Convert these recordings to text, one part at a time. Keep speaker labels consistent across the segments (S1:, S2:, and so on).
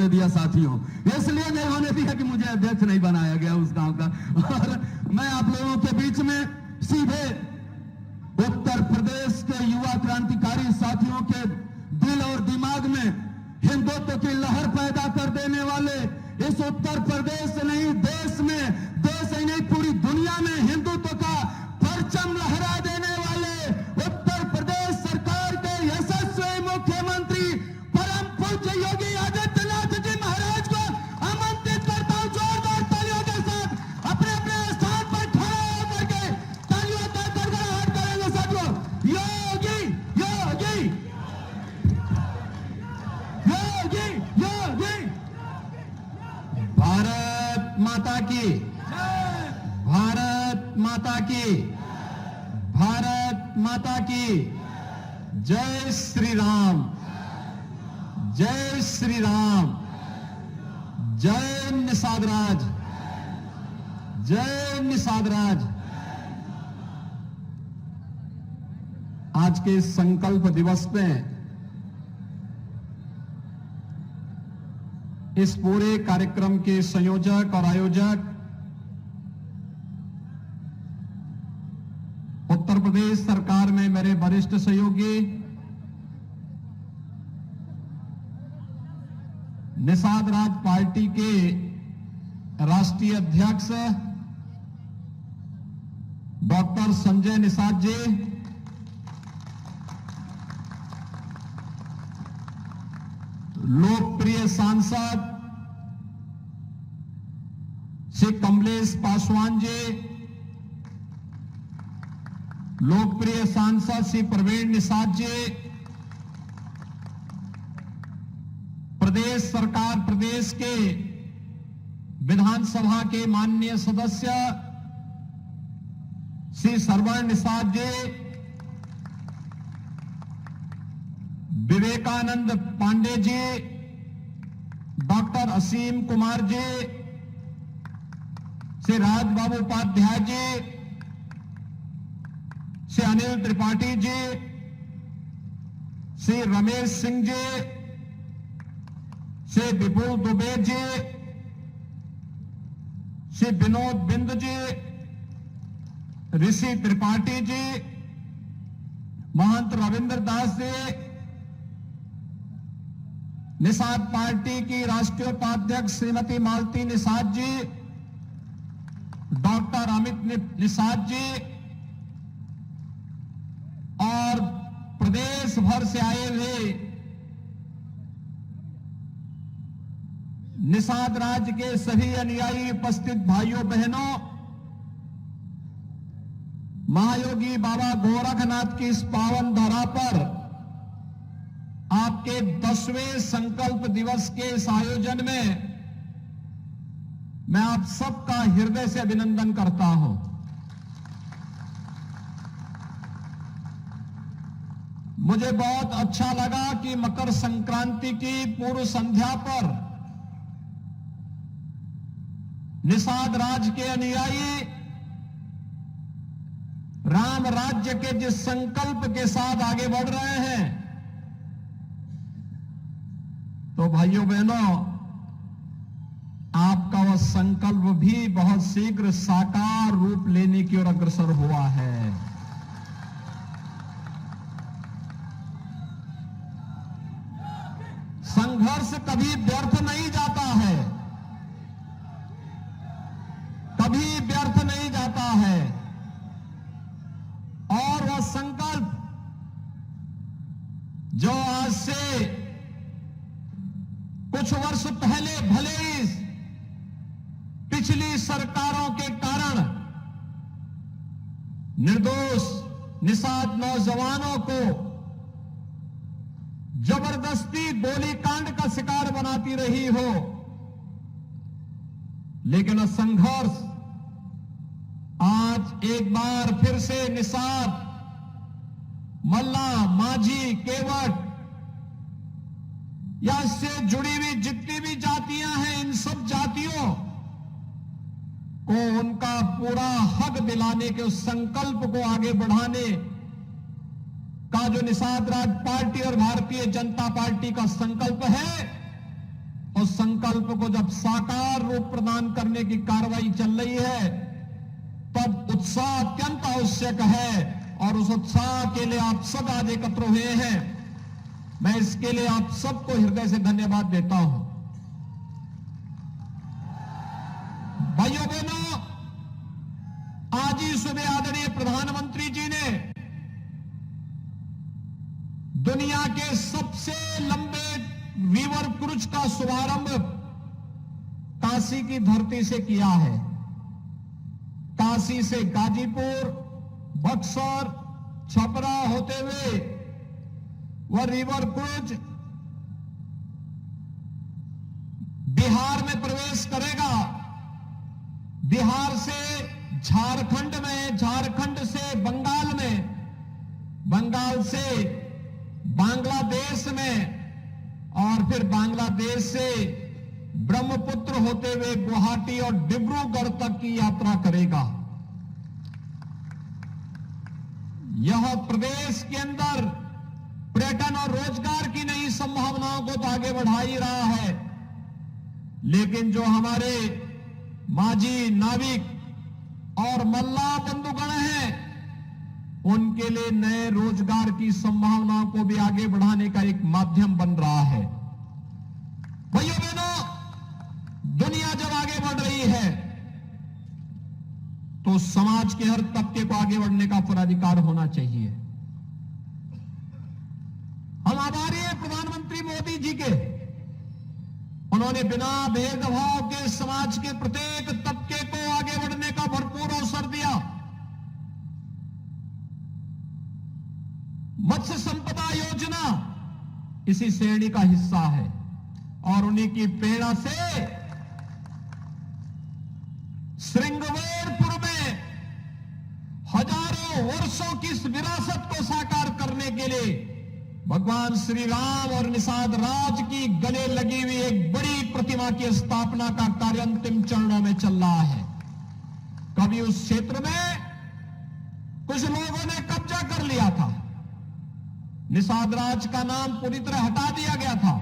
S1: होने दिया साथियों, इसलिए नहीं होने दिया कि मुझे अध्यक्ष नहीं बनाया गया उस गांव का। और मैं आप लोगों के बीच में सीधे उत्तर प्रदेश के युवा क्रांतिकारी साथियों के दिल और दिमाग में हिंदुत्व की लहर पैदा कर देने वाले, इस उत्तर प्रदेश से नहीं देश में, देश ही नहीं पूरी दुनिया में हिंदुत्व का परचम लहरा देने वाले उत्तर प्रदेश सरकार के यशस्वी मुख्यमंत्री परम पूज्य योगी आदित्यनाथ जी महाराज को आमंत्रित करता हूं। जोरदार तालियों के साथ अपने अपने स्थान पर खड़े होकर के तालियों का गड़गड़ाहट करेंगे साथियों। योगी योगी योगी योगी। भारत माता की, भारत माता की, भारत माता की जय श्री राम, जय श्री राम, जय निषाद राज, जय निषाद राज। आज के संकल्प दिवस में इस पूरे कार्यक्रम के संयोजक और आयोजक उत्तर प्रदेश सरकार में मेरे वरिष्ठ सहयोगी निषाद राज पार्टी के राष्ट्रीय अध्यक्ष डॉक्टर संजय निषाद जी, लोकप्रिय सांसद श्री कमलेश पासवान जी, लोकप्रिय सांसद श्री प्रवीण निषाद जी, प्रदेश सरकार प्रदेश के विधानसभा के माननीय सदस्य श्री श्रवण निषाद जी, विवेकानंद पांडे जी, डॉक्टर असीम कुमार जी, श्री राजबाबू उपाध्याय जी, श्री अनिल त्रिपाठी जी, श्री रमेश सिंह जी, श्री विपुल दुबे जी, श्री विनोद बिंद जी, ऋषि त्रिपाठी जी, महंत रविंद्र दास जी, निषाद पार्टी की राष्ट्रीय उपाध्यक्ष श्रीमती मालती निषाद जी, डॉक्टर अमित निषाद जी और प्रदेश भर से आए हुए निषाद राज के सभी अनुयायी उपस्थित भाइयों बहनों, महायोगी बाबा गोरखनाथ की इस पावन धरा पर आपके 10वें संकल्प दिवस के इस आयोजन में मैं आप सबका हृदय से अभिनंदन करता हूं। मुझे बहुत अच्छा लगा कि मकर संक्रांति की पूर्व संध्या पर निषाद राज के अनुयायी राम राज्य के जिस संकल्प के साथ आगे बढ़ रहे हैं, तो भाइयों बहनों, आपका वह संकल्प भी बहुत शीघ्र साकार रूप लेने की ओर अग्रसर हुआ है। संघर्ष कभी व्यर्थ नहीं जाता है, कभी व्यर्थ नहीं जाता है। और वह संकल्प जो आज से कुछ वर्ष पहले भले ही पिछली सरकारों के कारण निर्दोष निषाद नौजवानों को जबरदस्ती गोलीकांड का शिकार बनाती रही हो, लेकिन संघर्ष आज एक बार फिर से निषाद, मल्ला, माझी, केवट या इससे जुड़ी हुई जितनी भी जातियां हैं, इन सब जातियों को उनका पूरा हक दिलाने के उस संकल्प को आगे बढ़ाने का जो निषाद राज पार्टी और भारतीय जनता पार्टी का संकल्प है,
S2: उस संकल्प को जब साकार रूप प्रदान करने की कार्रवाई चल रही है, तब उत्साह अत्यंत आवश्यक है और उस उत्साह के लिए आप सब आज एकत्र हुए हैं। मैं इसके लिए आप सबको हृदय से धन्यवाद देता हूं। भाइयों बहनों, आज ही सुबह आदरणीय प्रधानमंत्री जी ने दुनिया के सबसे लंबे रिवर क्रूज का शुभारंभ काशी की धरती से किया है। काशी से गाजीपुर, बक्सर, छपरा होते हुए वह रिवर क्रूज बिहार में प्रवेश करेगा। बिहार से झारखंड में, झारखंड से बंगाल में, बंगाल से बांग्लादेश में और फिर बांग्लादेश से ब्रह्मपुत्र होते हुए गुवाहाटी और डिब्रूगढ़ तक की यात्रा करेगा। यह प्रदेश के अंदर पर्यटन और रोजगार की नई संभावनाओं को तो आगे बढ़ा ही रहा है, लेकिन जो हमारे माझी, नाविक और मल्लाह बंधुगण हैं, उनके लिए नए रोजगार की संभावनाओं को भी आगे बढ़ाने का एक माध्यम बन रहा है। भाइयों बहनों, दुनिया जब आगे बढ़ रही है तो समाज के हर तबके को आगे बढ़ने का पूरा अधिकार होना चाहिए। हम आभारी हैं प्रधानमंत्री मोदी जी के। उन्होंने बिना भेदभाव के समाज के प्रत्येक तबके को आगे बढ़ने का भरपूर अवसर दिया। मत्स्य संपदा योजना इसी श्रेणी का हिस्सा है और उन्हीं की प्रेरणा से श्रृंगवेरपुर में हजारों वर्षों की इस विरासत को साकार करने के लिए भगवान श्री राम और निषाद राज की गले लगी हुई एक बड़ी प्रतिमा की स्थापना का कार्य अंतिम चरणों में चल रहा है। कभी उस क्षेत्र में कुछ लोगों ने कब्जा कर लिया था, निषाद राज का नाम पूरी तरह हटा दिया गया था,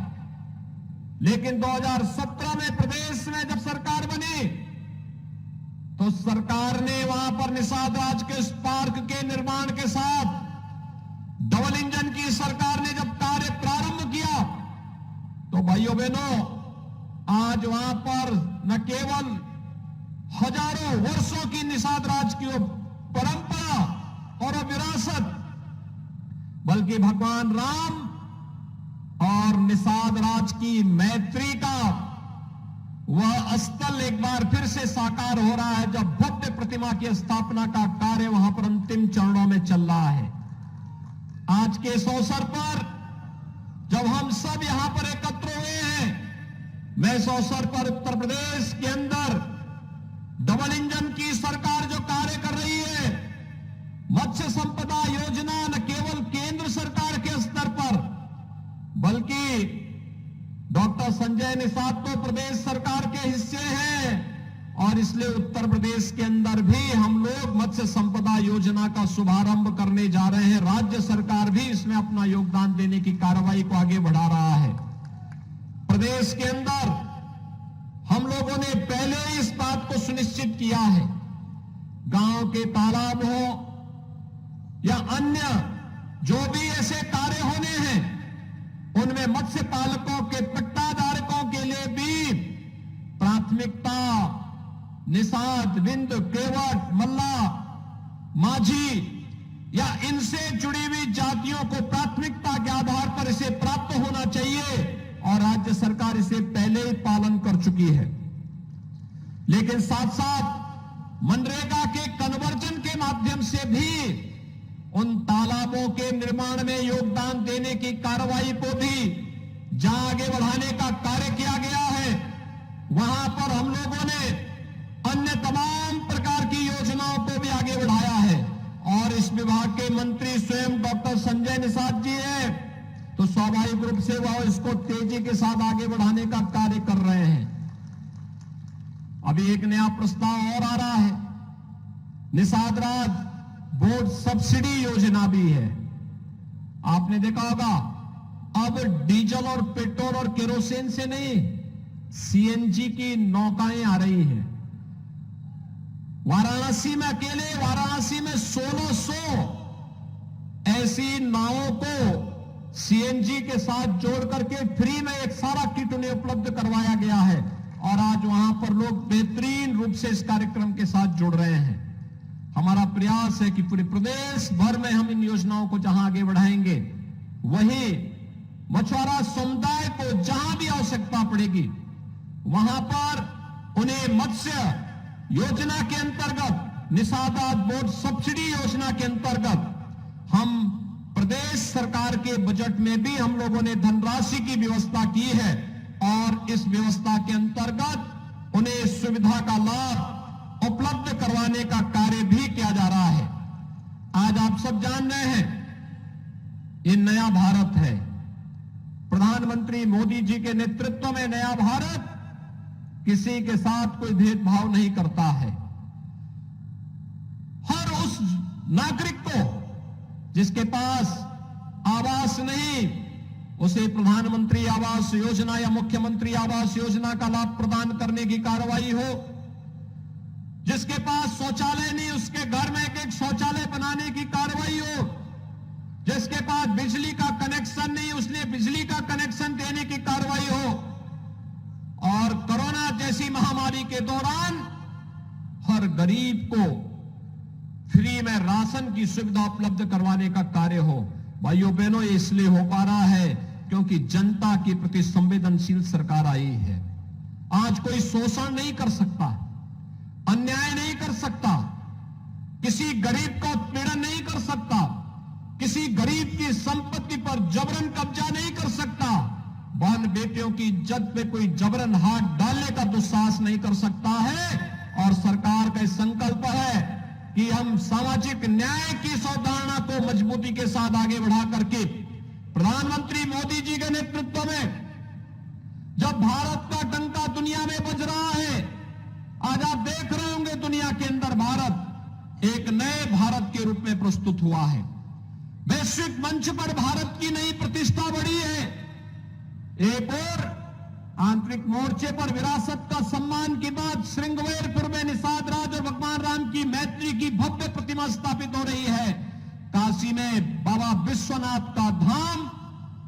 S2: लेकिन 2017 में प्रदेश में जब सरकार बनी तो सरकार ने वहां पर निषाद राज के इस पार्क के निर्माण के साथ डबल इंजन की सरकार ने जब कार्य प्रारंभ किया तो भाइयों बहनों, आज वहां पर न केवल हजारों वर्षों की निषाद राज की परंपरा और विरासत, बल्कि भगवान राम और निषाद राज की मैत्री का वह स्थल एक बार फिर से साकार हो रहा है, जब भव्य प्रतिमा की स्थापना का कार्य वहां पर अंतिम चरणों में चल रहा है। आज के इस अवसर पर जब हम सब यहां पर एकत्र हुए हैं, मैं इस अवसर पर उत्तर प्रदेश के अंदर डबल इंजन की सरकार जो कार्य कर रही है, मत्स्य संपदा योजना न केवल केंद्र सरकार के स्तर पर बल्कि डॉक्टर संजय निषाद तो प्रदेश सरकार के हिस्से हैं और इसलिए उत्तर प्रदेश के अंदर भी हम लोग मत्स्य संपदा योजना का शुभारंभ करने जा रहे हैं। राज्य सरकार भी इसमें अपना योगदान देने की कार्रवाई को आगे बढ़ा रहा है। प्रदेश के अंदर हम लोगों ने पहले ही इस बात को सुनिश्चित किया है, गांव के तालाब हो या अन्य जो भी ऐसे कार्य होने हैं, उनमें मत्स्य पालकों के पट्टाधारकों के लिए भी प्राथमिकता निषाद, बिंद, केवट, मल्ला, माझी या इनसे जुड़ी हुई जातियों को प्राथमिकता के आधार पर इसे प्राप्त होना चाहिए और राज्य सरकार इसे पहले ही पालन कर चुकी है। लेकिन साथ साथ मनरेगा के कन्वर्जन के माध्यम से भी उन तालाबों के निर्माण में योगदान देने की कार्रवाई को भी जहां आगे बढ़ाने का कार्य किया गया है, वहां पर हम लोगों ने अन्य तमाम प्रकार की योजनाओं को भी आगे बढ़ाया है और इस विभाग के मंत्री स्वयं डॉक्टर संजय निषाद जी हैं, तो स्वाभाविक रूप से वह इसको तेजी के साथ आगे बढ़ाने का कार्य कर रहे हैं। अभी एक नया प्रस्ताव और आ रहा है, निषाद राज बोर्ड सब्सिडी योजना भी है। आपने देखा होगा, अब डीजल और पेट्रोल और केरोसिन से नहीं, सीएनजी की नौकाएं आ रही हैं। वाराणसी में अकेले वाराणसी में 1600 ऐसी नावों को सीएनजी के साथ जोड़ करके फ्री में एक सारा किट उन्हें उपलब्ध करवाया गया है और आज वहां पर लोग बेहतरीन रूप से इस कार्यक्रम के साथ जुड़ रहे हैं। हमारा प्रयास है कि पूरे प्रदेश भर में हम इन योजनाओं को जहां आगे बढ़ाएंगे, वहीं मछुआरा समुदाय को जहां भी आवश्यकता पड़ेगी वहां पर उन्हें मत्स्य योजना के अंतर्गत, निषाद बोर्ड सब्सिडी योजना के अंतर्गत हम प्रदेश सरकार के बजट में भी हम लोगों ने धनराशि की व्यवस्था की है और इस व्यवस्था के अंतर्गत उन्हें सुविधा का लाभ उपलब्ध करवाने का कार्य भी किया जा रहा है। आज आप सब जान रहे हैं, ये नया भारत है। प्रधानमंत्री मोदी जी के नेतृत्व में नया भारत किसी के साथ कोई भेदभाव नहीं करता है। हर उस नागरिक को जिसके पास आवास नहीं, उसे प्रधानमंत्री आवास योजना या मुख्यमंत्री आवास योजना का लाभ प्रदान करने की कार्रवाई हो। जिसके पास शौचालय नहीं, उसके घर में एक शौचालय बनाने की कार्रवाई हो। जिसके पास बिजली का कनेक्शन नहीं, उसने बिजली का कनेक्शन देने की कार्रवाई हो। और कोरोना जैसी महामारी के दौरान हर गरीब को फ्री में राशन की सुविधा उपलब्ध करवाने का कार्य हो। भाइयों बहनों, ये इसलिए हो पा रहा है क्योंकि जनता के प्रति संवेदनशील सरकार आई है। आज कोई शोषण नहीं कर सकता, अन्याय नहीं कर सकता, किसी गरीब का उत्पीड़न नहीं कर सकता, किसी गरीब की संपत्ति पर जबरन कब्जा नहीं कर सकता, बहन बेटियों की इज्जत पे कोई जबरन हाथ डालने का दुस्साहस नहीं कर सकता है। और सरकार का संकल्प है कि हम सामाजिक न्याय की इस अवधारणा को मजबूती के साथ आगे बढ़ा करके प्रधानमंत्री मोदी जी के नेतृत्व में जब भारत का डंका दुनिया में बज रहा है, आज आप देख रहे होंगे दुनिया के अंदर भारत एक नए भारत के रूप में प्रस्तुत हुआ है। वैश्विक मंच पर भारत की नई प्रतिष्ठा बढ़ी है। एक और आंतरिक मोर्चे पर विरासत का सम्मान की बात, श्रृंगवेरपुर में निषाद राज और भगवान राम की मैत्री की भव्य प्रतिमा स्थापित हो रही है। काशी में बाबा विश्वनाथ का धाम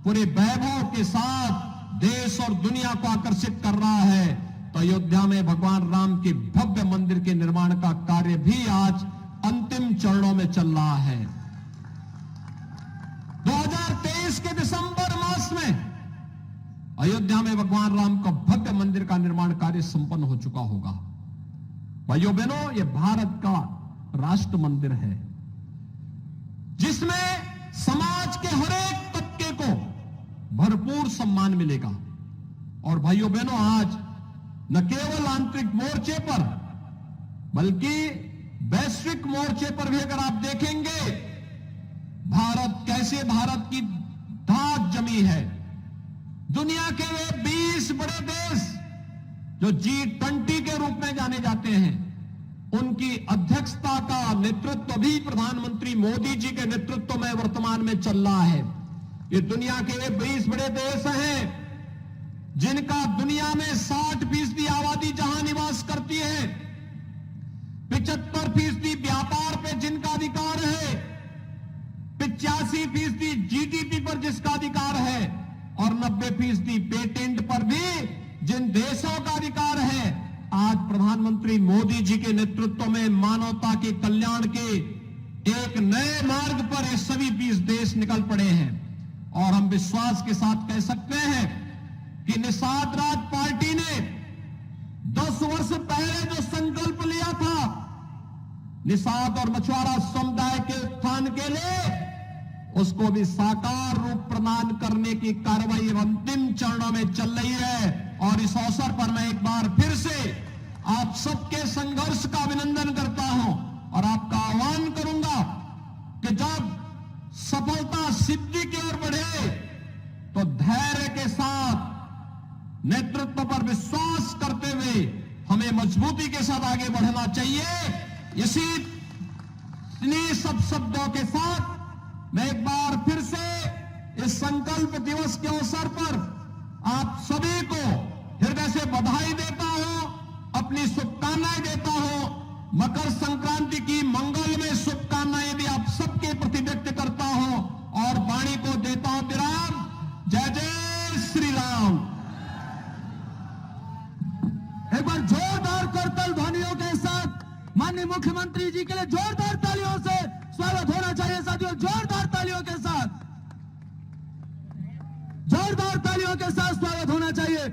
S2: पूरे वैभव के साथ देश और दुनिया को आकर्षित कर रहा है। तो अयोध्या में भगवान राम के भव्य मंदिर के निर्माण का कार्य भी आज अंतिम चरणों में चल रहा है। 2023 के दिसंबर मास में अयोध्या में भगवान राम का भव्य मंदिर का निर्माण कार्य संपन्न हो चुका होगा। भाइयों बहनों, यह भारत का राष्ट्र मंदिर है जिसमें समाज के हर एक तबके को भरपूर सम्मान मिलेगा। और भाइयों बहनों, आज न केवल आंतरिक मोर्चे पर बल्कि वैश्विक मोर्चे पर भी अगर आप देखेंगे भारत कैसे भारत की धाक जमी है। दुनिया के वे 20 बड़े देश जो G20 के रूप में जाने जाते हैं, उनकी अध्यक्षता का नेतृत्व भी प्रधानमंत्री मोदी जी के नेतृत्व में वर्तमान में चल रहा है। ये दुनिया के वे 20 बड़े देश हैं जिनका दुनिया में 60% आबादी जहां निवास करती है, 75% व्यापार पे जिनका अधिकार है, 85% GDP पर जिसका अधिकार है और 90% पेटेंट पर भी जिन देशों का अधिकार है। आज प्रधानमंत्री मोदी जी के नेतृत्व में मानवता के कल्याण के एक नए मार्ग पर ये सभी 20 देश निकल पड़े हैं। और हम विश्वास के साथ कह सकते हैं कि निषाद राज पार्टी ने 10 वर्ष पहले जो संकल्प लिया था निषाद और मछुआरा समुदाय के उत्थान के लिए, उसको भी साकार रूप प्रदान करने की कार्रवाई अंतिम चरणों में चल रही है। और इस अवसर पर मैं एक बार फिर से आप सबके संघर्ष का अभिनंदन करता हूं और आपका आह्वान करूंगा कि जब सफलता सिद्धि की ओर बढ़े तो धैर्य के साथ नेतृत्व पर विश्वास करते हुए हमें मजबूती के साथ आगे बढ़ना चाहिए। इसी सब शब्दों के साथ मैं एक बार फिर से इस संकल्प दिवस के अवसर पर आप सभी को हृदय से बधाई देता हूं, अपनी शुभकामनाएं देता हूं। मकर संक्रांति की मंगलमय शुभकामनाएं भी आप सबके प्रति व्यक्त करता हूं और वाणी को देता हूं विराम। जय जय श्री राम।
S1: एक बार जोरदार करतल ध्वनियों के साथ माननीय मुख्यमंत्री जी के लिए जोरदार तालियों से स्वागत होना चाहिए साथियों। जोरदार तालियों के साथ, जोरदार तालियों के साथ स्वागत होना चाहिए।